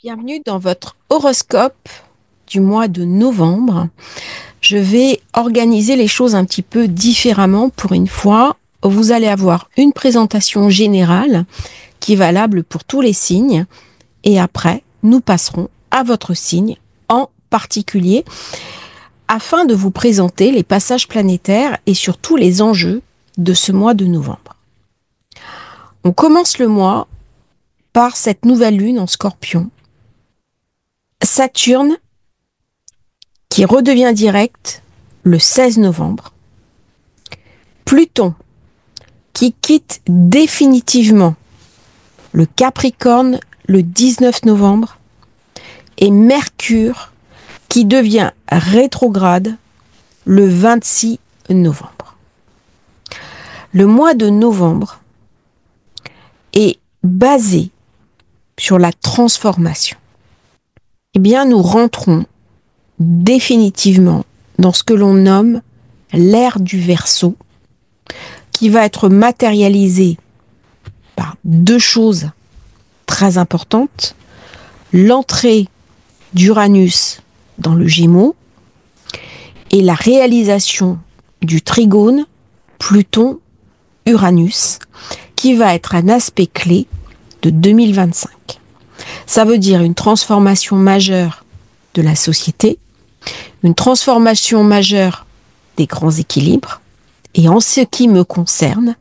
Bienvenue dans votre horoscope du mois de novembre. Je vais organiser les choses un petit peu différemment pour une fois. Vous allez avoir une présentation générale qui est valable pour tous les signes et après, nous passerons à votre signe en particulier afin de vous présenter les passages planétaires et surtout les enjeux de ce mois de novembre. On commence le mois par cette nouvelle lune en Scorpion. Saturne qui redevient direct le 16 novembre. Pluton qui quitte définitivement le Capricorne le 19 novembre. Et Mercure qui devient rétrograde le 26 novembre. Le mois de novembre est basé sur la transformation. Eh bien, nous rentrons définitivement dans ce que l'on nomme l'ère du Verseau, qui va être matérialisée par deux choses très importantes. L'entrée d'Uranus dans le Gémeaux et la réalisation du trigone Pluton-Uranus, qui va être un aspect clé de 2025. Ça veut dire une transformation majeure de la société, une transformation majeure des grands équilibres. Et en ce qui me concerne,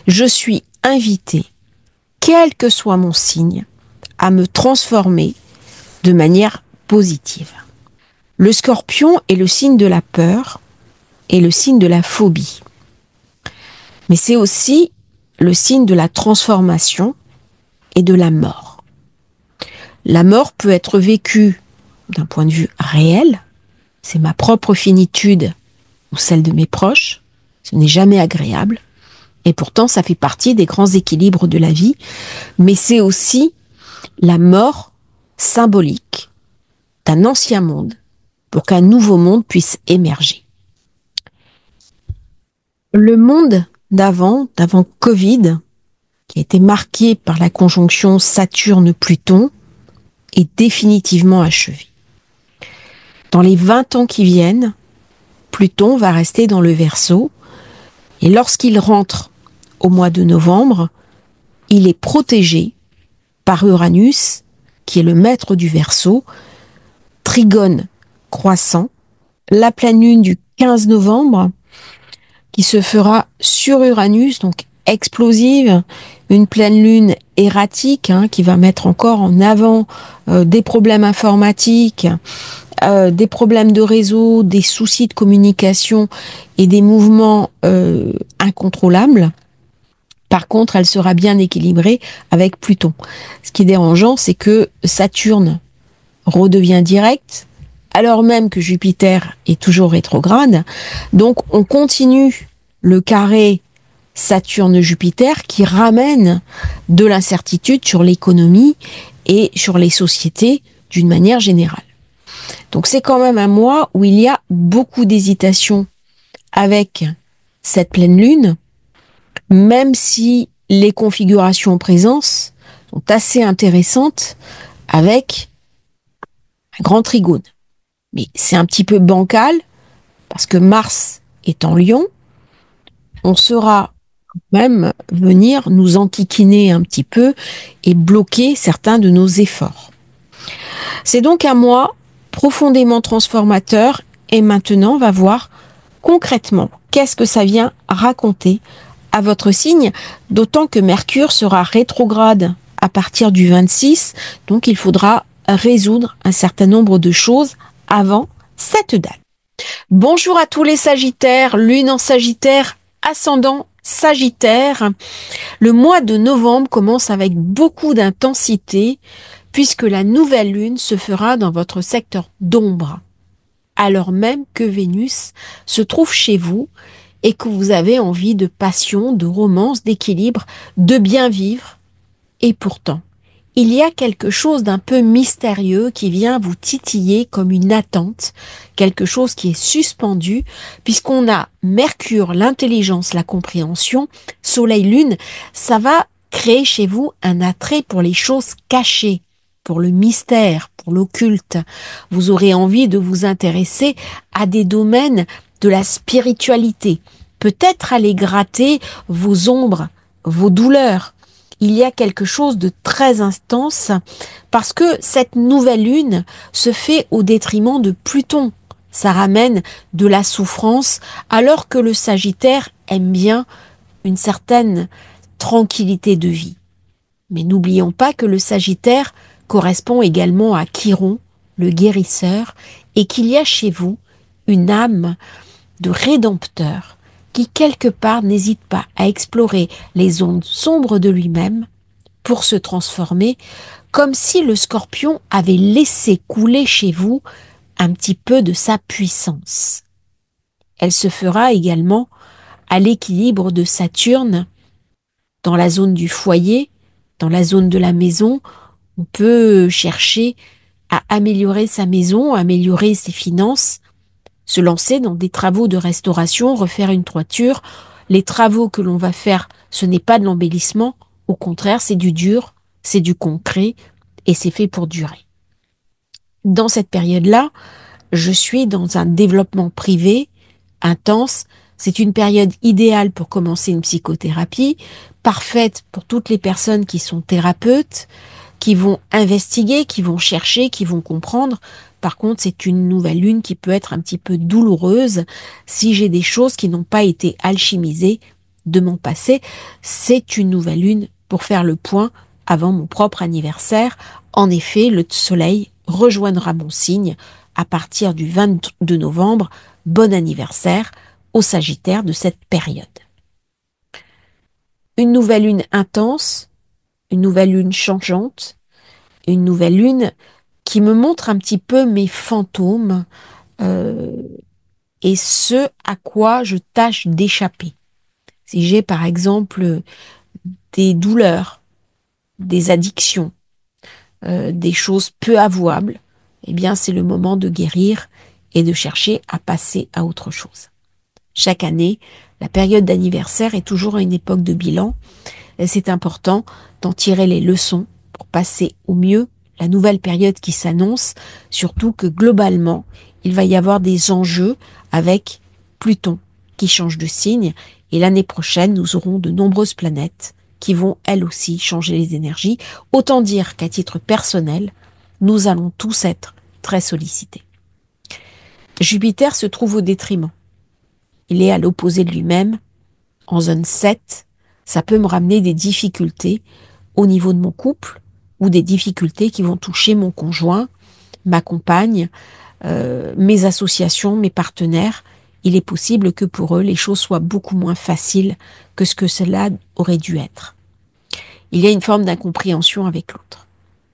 je suis invitée, quel que soit mon signe, à me transformer de manière positive. Le Scorpion est le signe de la peur et le signe de la phobie. Mais c'est aussi le signe de la transformation et de la mort. La mort peut être vécue d'un point de vue réel, c'est ma propre finitude ou celle de mes proches, ce n'est jamais agréable, et pourtant ça fait partie des grands équilibres de la vie, mais c'est aussi la mort symbolique d'un ancien monde pour qu'un nouveau monde puisse émerger. Le monde d'avant Covid, qui a été marqué par la conjonction Saturne-Pluton, est définitivement achevé. Dans les 20 ans qui viennent, Pluton va rester dans le Verseau et lorsqu'il rentre au mois de novembre, il est protégé par Uranus, qui est le maître du Verseau, trigone croissant, la pleine lune du 15 novembre, qui se fera sur Uranus, donc explosive, une pleine lune erratique, qui va mettre encore en avant des problèmes informatiques, des problèmes de réseau, des soucis de communication et des mouvements incontrôlables. Par contre, elle sera bien équilibrée avec Pluton. Ce qui est dérangeant, c'est que Saturne redevient direct, alors même que Jupiter est toujours rétrograde. Donc, on continue le carré Saturne-Jupiter qui ramène de l'incertitude sur l'économie et sur les sociétés d'une manière générale. Donc, c'est quand même un mois où il y a beaucoup d'hésitation avec cette pleine lune, même si les configurations en présence sont assez intéressantes avec un grand trigone. Mais c'est un petit peu bancal parce que Mars est en Lion. On saura même venir nous enquiquiner un petit peu et bloquer certains de nos efforts. C'est donc un mois profondément transformateur et maintenant on va voir concrètement qu'est-ce que ça vient raconter à votre signe, d'autant que Mercure sera rétrograde à partir du 26, donc il faudra résoudre un certain nombre de choses avant cette date. Bonjour à tous les Sagittaires, lune en Sagittaire, ascendant Sagittaire. Le mois de novembre commence avec beaucoup d'intensité puisque la nouvelle lune se fera dans votre secteur d'ombre, alors même que Vénus se trouve chez vous et que vous avez envie de passion, de romance, d'équilibre, de bien vivre. Et pourtant, il y a quelque chose d'un peu mystérieux qui vient vous titiller comme une attente, quelque chose qui est suspendu, puisqu'on a Mercure, l'intelligence, la compréhension, Soleil, Lune, ça va créer chez vous un attrait pour les choses cachées, pour le mystère, pour l'occulte. Vous aurez envie de vous intéresser à des domaines de la spiritualité. Peut-être aller gratter vos ombres, vos douleurs. Il y a quelque chose de très intense parce que cette nouvelle lune se fait au détriment de Pluton. Ça ramène de la souffrance alors que le Sagittaire aime bien une certaine tranquillité de vie. Mais n'oublions pas que le Sagittaire correspond également à Chiron, le guérisseur, et qu'il y a chez vous une âme de rédempteur qui quelque part n'hésite pas à explorer les zones sombres de lui-même pour se transformer, comme si le Scorpion avait laissé couler chez vous un petit peu de sa puissance. Elle se fera également à l'équilibre de Saturne dans la zone du foyer, dans la zone de la maison. On peut chercher à améliorer sa maison, améliorer ses finances, se lancer dans des travaux de restauration, refaire une toiture. Les travaux que l'on va faire, ce n'est pas de l'embellissement, au contraire, c'est du dur, c'est du concret et c'est fait pour durer. Dans cette période-là, je suis dans un développement privé intense. C'est une période idéale pour commencer une psychothérapie, parfaite pour toutes les personnes qui sont thérapeutes, qui vont investiguer, qui vont chercher, qui vont comprendre. Par contre, c'est une nouvelle lune qui peut être un petit peu douloureuse si j'ai des choses qui n'ont pas été alchimisées de mon passé. C'est une nouvelle lune pour faire le point avant mon propre anniversaire. En effet, le soleil rejoindra mon signe à partir du 22 novembre. Bon anniversaire au Sagittaire de cette période. Une nouvelle lune intense, une nouvelle lune changeante, une nouvelle lune qui me montre un petit peu mes fantômes et ce à quoi je tâche d'échapper. Si j'ai par exemple des douleurs, des addictions, des choses peu avouables, eh bien c'est le moment de guérir et de chercher à passer à autre chose. Chaque année, la période d'anniversaire est toujours une époque de bilan et c'est important d'en tirer les leçons pour passer au mieux la nouvelle période qui s'annonce, surtout que globalement, il va y avoir des enjeux avec Pluton qui change de signe et l'année prochaine, nous aurons de nombreuses planètes qui vont elles aussi changer les énergies. Autant dire qu'à titre personnel, nous allons tous être très sollicités. Jupiter se trouve au détriment. Il est à l'opposé de lui-même, en zone 7, ça peut me ramener des difficultés au niveau de mon couple ou des difficultés qui vont toucher mon conjoint, ma compagne, mes associations, mes partenaires. Il est possible que pour eux, les choses soient beaucoup moins faciles que ce que cela aurait dû être. Il y a une forme d'incompréhension avec l'autre.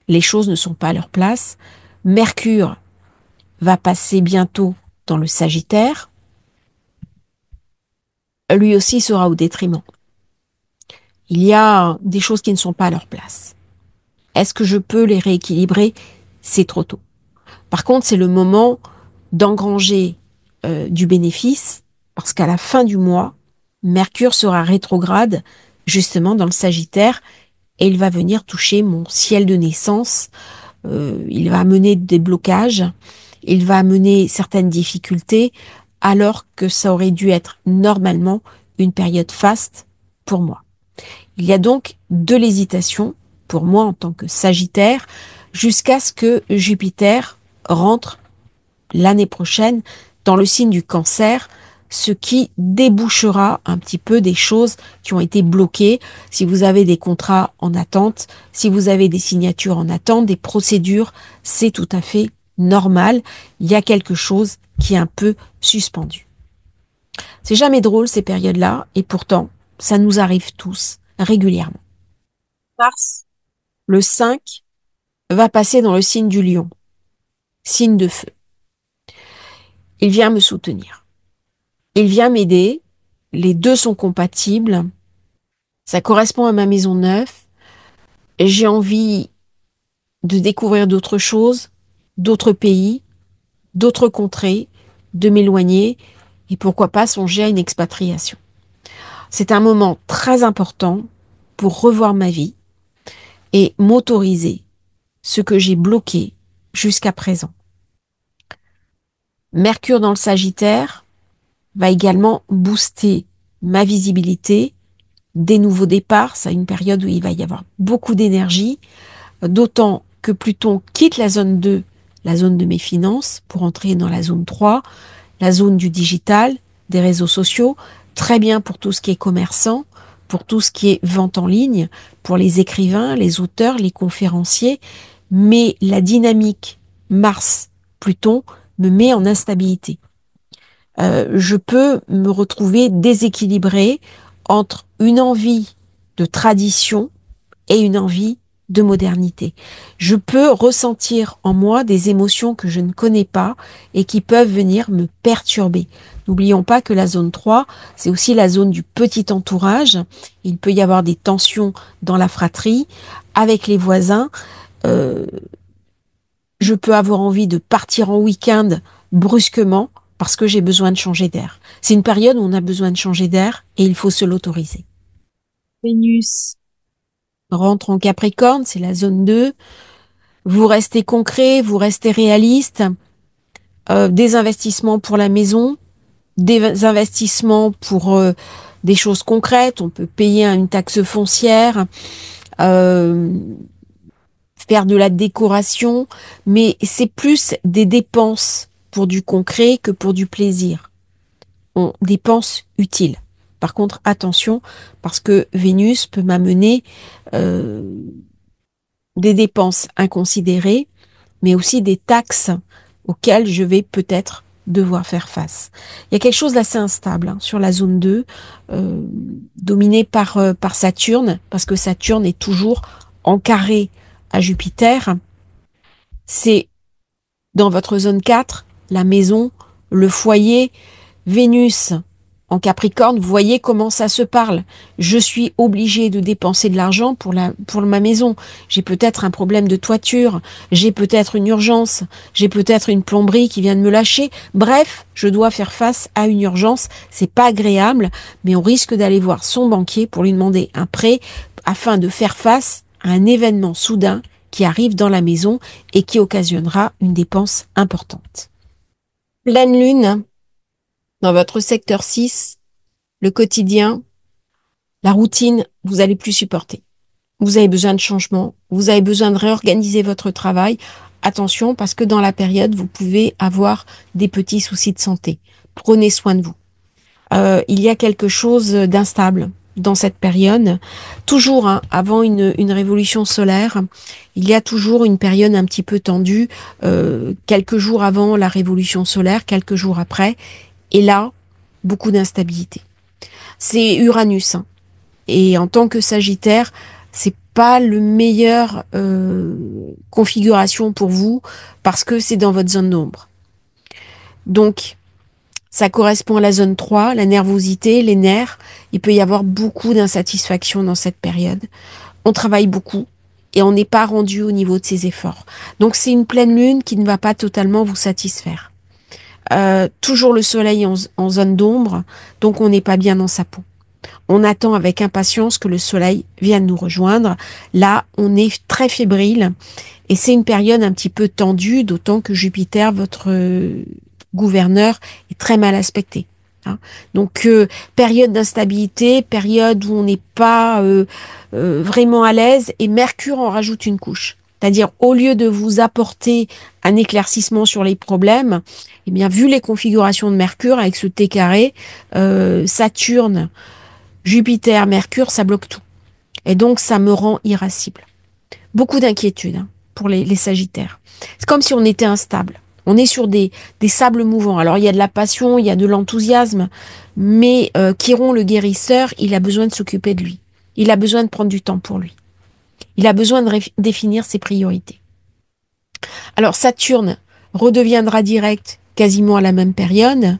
Les choses ne sont pas à leur place. Mercure va passer bientôt dans le Sagittaire. Lui aussi sera au détriment. Il y a des choses qui ne sont pas à leur place. Est-ce que je peux les rééquilibrer? C'est trop tôt. Par contre, c'est le moment d'engranger du bénéfice, parce qu'à la fin du mois, Mercure sera rétrograde, justement dans le Sagittaire, et il va venir toucher mon ciel de naissance. Il va amener des blocages, il va amener certaines difficultés, alors que ça aurait dû être normalement une période faste pour moi. Il y a donc de l'hésitation pour moi en tant que Sagittaire jusqu'à ce que Jupiter rentre l'année prochaine dans le signe du Cancer, ce qui débouchera un petit peu des choses qui ont été bloquées. Si vous avez des contrats en attente, si vous avez des signatures en attente, des procédures, c'est tout à fait normal. Il y a quelque chose qui est un peu suspendu. C'est jamais drôle ces périodes-là et pourtant, ça nous arrive tous régulièrement. Mars, le 5, va passer dans le signe du Lion, signe de feu. Il vient me soutenir. Il vient m'aider. Les deux sont compatibles. Ça correspond à ma maison neuve. J'ai envie de découvrir d'autres choses, d'autres pays, d'autres contrées, de m'éloigner et pourquoi pas songer à une expatriation. C'est un moment très important pour revoir ma vie et m'autoriser ce que j'ai bloqué jusqu'à présent. Mercure dans le Sagittaire va également booster ma visibilité, des nouveaux départs. C'est une période où il va y avoir beaucoup d'énergie, d'autant que Pluton quitte la zone 2, la zone de mes finances, pour entrer dans la zone 3, la zone du digital, des réseaux sociaux, très bien pour tout ce qui est commerçant, pour tout ce qui est vente en ligne, pour les écrivains, les auteurs, les conférenciers, mais la dynamique Mars-Pluton me met en instabilité. Je peux me retrouver déséquilibrée entre une envie de tradition et une envie de modernité. Je peux ressentir en moi des émotions que je ne connais pas et qui peuvent venir me perturber. N'oublions pas que la zone 3, c'est aussi la zone du petit entourage. Il peut y avoir des tensions dans la fratrie, avec les voisins. Je peux avoir envie de partir en week-end brusquement parce que j'ai besoin de changer d'air. C'est une période où on a besoin de changer d'air et il faut se l'autoriser. Vénus rentre en Capricorne, c'est la zone 2. Vous restez concret, vous restez réaliste. Des investissements pour la maison, des investissements pour des choses concrètes. On peut payer une taxe foncière, euh, faire de la décoration, mais c'est plus des dépenses pour du concret que pour du plaisir. On dépense utile. Par contre, attention, parce que Vénus peut m'amener des dépenses inconsidérées, mais aussi des taxes auxquelles je vais peut-être devoir faire face. Il y a quelque chose d'assez instable sur la zone 2, dominé par Saturne, parce que Saturne est toujours en carré à Jupiter. C'est dans votre zone 4, la maison, le foyer, Vénus en Capricorne, vous voyez comment ça se parle. Je suis obligée de dépenser de l'argent pour ma maison. J'ai peut-être un problème de toiture, j'ai peut-être une urgence, j'ai peut-être une plomberie qui vient de me lâcher. Bref, je dois faire face à une urgence. C'est pas agréable, mais on risque d'aller voir son banquier pour lui demander un prêt afin de faire face à un événement soudain qui arrive dans la maison et qui occasionnera une dépense importante. Pleine lune dans votre secteur 6, le quotidien, la routine, vous allez plus supporter. Vous avez besoin de changement, vous avez besoin de réorganiser votre travail. Attention, parce que dans la période, vous pouvez avoir des petits soucis de santé. Prenez soin de vous. Il y a quelque chose d'instable dans cette période. Toujours, avant une révolution solaire, il y a toujours une période un petit peu tendue, quelques jours avant la révolution solaire, quelques jours après. Et là, beaucoup d'instabilité. C'est Uranus, et en tant que Sagittaire, c'est pas le meilleur configuration pour vous parce que c'est dans votre zone d'ombre. Donc, ça correspond à la zone 3, la nervosité, les nerfs. Il peut y avoir beaucoup d'insatisfaction dans cette période. On travaille beaucoup et on n'est pas rendu au niveau de ses efforts. Donc, c'est une pleine lune qui ne va pas totalement vous satisfaire. Toujours le soleil en zone d'ombre, donc on n'est pas bien dans sa peau. On attend avec impatience que le soleil vienne nous rejoindre. Là, on est très fébrile et c'est une période un petit peu tendue, d'autant que Jupiter, votre gouverneur, est très mal aspecté. Donc, période d'instabilité, période où on n'est pas vraiment à l'aise, et Mercure en rajoute une couche. C'est-à-dire, au lieu de vous apporter un éclaircissement sur les problèmes, eh bien, vu les configurations de Mercure avec ce T carré, Saturne, Jupiter, Mercure, ça bloque tout. Et donc, ça me rend irascible. Beaucoup d'inquiétude pour les Sagittaires. C'est comme si on était instable. On est sur des sables mouvants. Alors, il y a de la passion, il y a de l'enthousiasme, mais Chiron, le guérisseur, il a besoin de s'occuper de lui. Il a besoin de prendre du temps pour lui. Il a besoin de définir ses priorités. Alors, Saturne redeviendra direct quasiment à la même période.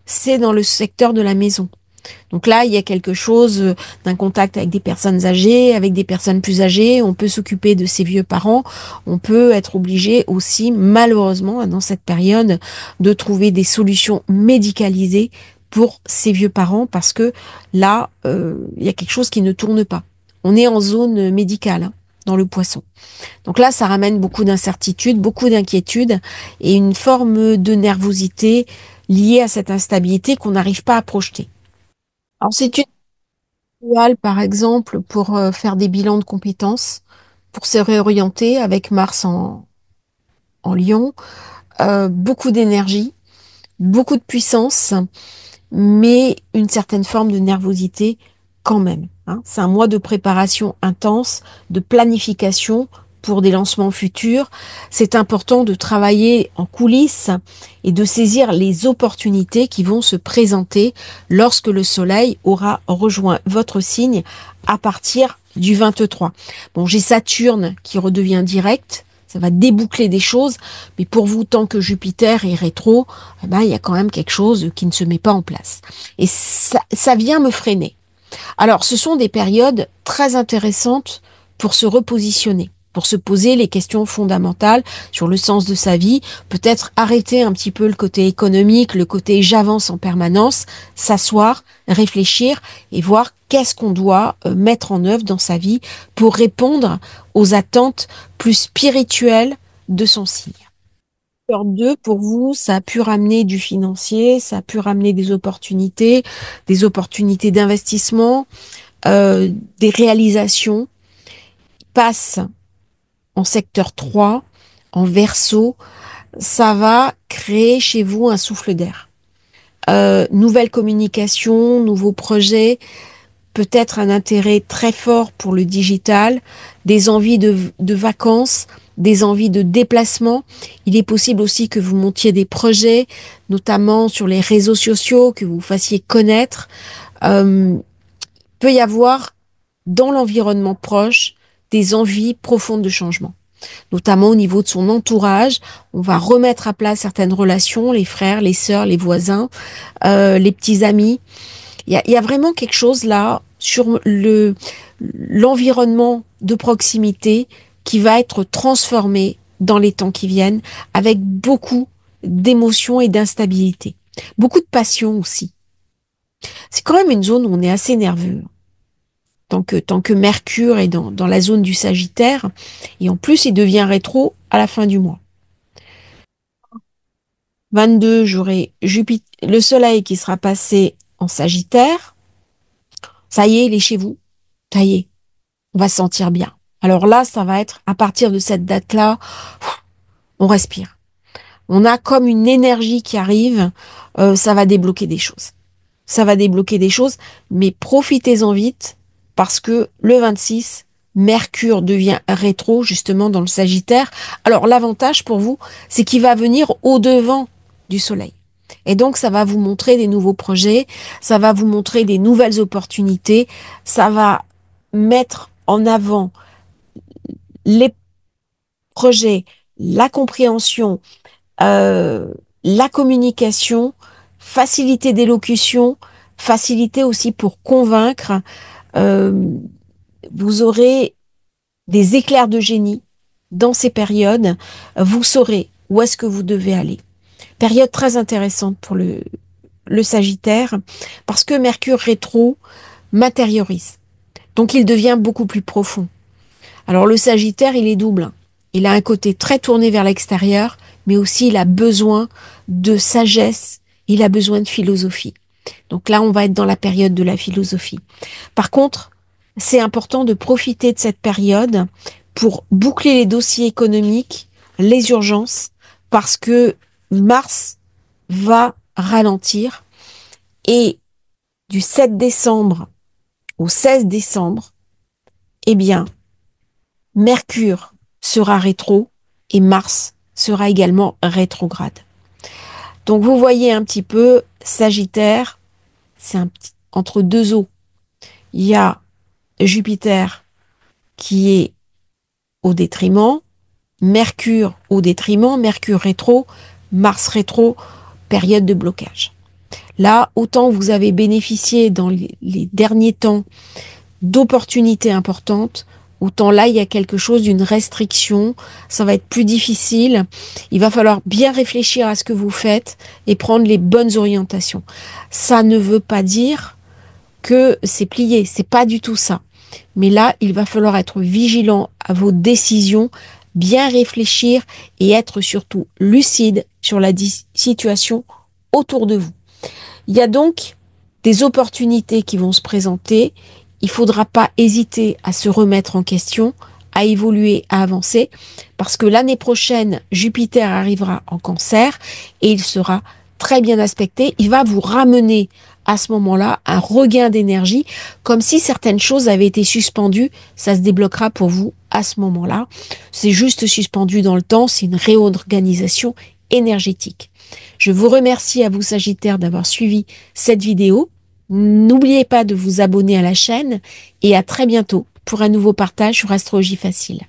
C'est dans le secteur de la maison. Donc là, il y a quelque chose d'un contact avec des personnes âgées, avec des personnes plus âgées. On peut s'occuper de ses vieux parents. On peut être obligé aussi, malheureusement, dans cette période, de trouver des solutions médicalisées pour ses vieux parents parce que là, il y a quelque chose qui ne tourne pas. On est en zone médicale. dans le Poisson. Donc là, ça ramène beaucoup d'incertitudes, beaucoup d'inquiétudes et une forme de nervosité liée à cette instabilité qu'on n'arrive pas à projeter. Alors c'est une idéale, par exemple, pour faire des bilans de compétences, pour se réorienter avec Mars en Lion. Beaucoup d'énergie, beaucoup de puissance, mais une certaine forme de nervosité quand même, hein. C'est un mois de préparation intense, de planification pour des lancements futurs. C'est important de travailler en coulisses et de saisir les opportunités qui vont se présenter lorsque le Soleil aura rejoint votre signe à partir du 23. Bon, j'ai Saturne qui redevient direct. Ça va déboucler des choses, mais pour vous, tant que Jupiter est rétro, eh ben, il y a quand même quelque chose qui ne se met pas en place. Et ça vient me freiner. Alors, ce sont des périodes très intéressantes pour se repositionner, pour se poser les questions fondamentales sur le sens de sa vie, peut-être arrêter un petit peu le côté économique, le côté j'avance en permanence, s'asseoir, réfléchir et voir qu'est-ce qu'on doit mettre en œuvre dans sa vie pour répondre aux attentes plus spirituelles de son signe. Cœur 2, pour vous, ça a pu ramener du financier, ça a pu ramener des opportunités d'investissement, des réalisations. Passe en secteur 3, en Verseau, ça va créer chez vous un souffle d'air. Nouvelle communication, nouveaux projets, peut-être un intérêt très fort pour le digital, des envies de vacances, des envies de déplacement. Il est possible aussi que vous montiez des projets, notamment sur les réseaux sociaux, que vous fassiez connaître. Peut y avoir dans l'environnement proche des envies profondes de changement, notamment au niveau de son entourage. On va remettre à plat certaines relations, les frères, les sœurs, les voisins, les petits amis. Il y a vraiment quelque chose là sur l'environnement de proximité qui va être transformé dans les temps qui viennent avec beaucoup d'émotions et d'instabilité. Beaucoup de passion aussi. C'est quand même une zone où on est assez nerveux. Tant que Mercure est dans la zone du Sagittaire, et en plus il devient rétro à la fin du mois. 22, j'aurai Jupiter, le Soleil qui sera passé en Sagittaire. Ça y est, il est chez vous. Ça y est, on va se sentir bien. Alors là, ça va être à partir de cette date-là, on respire. On a comme une énergie qui arrive, ça va débloquer des choses. Ça va débloquer des choses, mais profitez-en vite parce que le 26, Mercure devient rétro justement dans le Sagittaire. Alors l'avantage pour vous, c'est qu'il va venir au-devant du Soleil. Et donc ça va vous montrer des nouveaux projets, ça va vous montrer des nouvelles opportunités, ça va mettre en avant les projets, la compréhension, la communication, facilité d'élocution, facilité aussi pour convaincre. Euh, Vous aurez des éclairs de génie dans ces périodes. Vous saurez où est-ce que vous devez aller. Période très intéressante pour le Sagittaire parce que Mercure rétro matériorise. Donc il devient beaucoup plus profond. Alors le Sagittaire, il est double. Il a un côté très tourné vers l'extérieur, mais aussi il a besoin de sagesse, il a besoin de philosophie. Donc là, on va être dans la période de la philosophie. Par contre, c'est important de profiter de cette période pour boucler les dossiers économiques, les urgences, parce que Mars va ralentir et du 7 décembre au 16 décembre, eh bien, Mercure sera rétro et Mars sera également rétrograde. Donc vous voyez un petit peu, Sagittaire, c'est entre deux eaux. Il y a Jupiter qui est au détriment, Mercure au détriment, Mercure rétro, Mars rétro, période de blocage. Là, autant vous avez bénéficié dans les derniers temps d'opportunités importantes, autant là, il y a quelque chose d'une restriction, ça va être plus difficile, il va falloir bien réfléchir à ce que vous faites et prendre les bonnes orientations. Ça ne veut pas dire que c'est plié, c'est pas du tout ça. Mais là, il va falloir être vigilant à vos décisions, bien réfléchir et être surtout lucide sur la situation autour de vous. Il y a donc des opportunités qui vont se présenter. Il ne faudra pas hésiter à se remettre en question, à évoluer, à avancer, parce que l'année prochaine, Jupiter arrivera en Cancer et il sera très bien aspecté. Il va vous ramener à ce moment-là un regain d'énergie, comme si certaines choses avaient été suspendues. Ça se débloquera pour vous à ce moment-là. C'est juste suspendu dans le temps, c'est une réorganisation énergétique. Je vous remercie à vous Sagittaires d'avoir suivi cette vidéo. N'oubliez pas de vous abonner à la chaîne et à très bientôt pour un nouveau partage sur Astrologie Facile.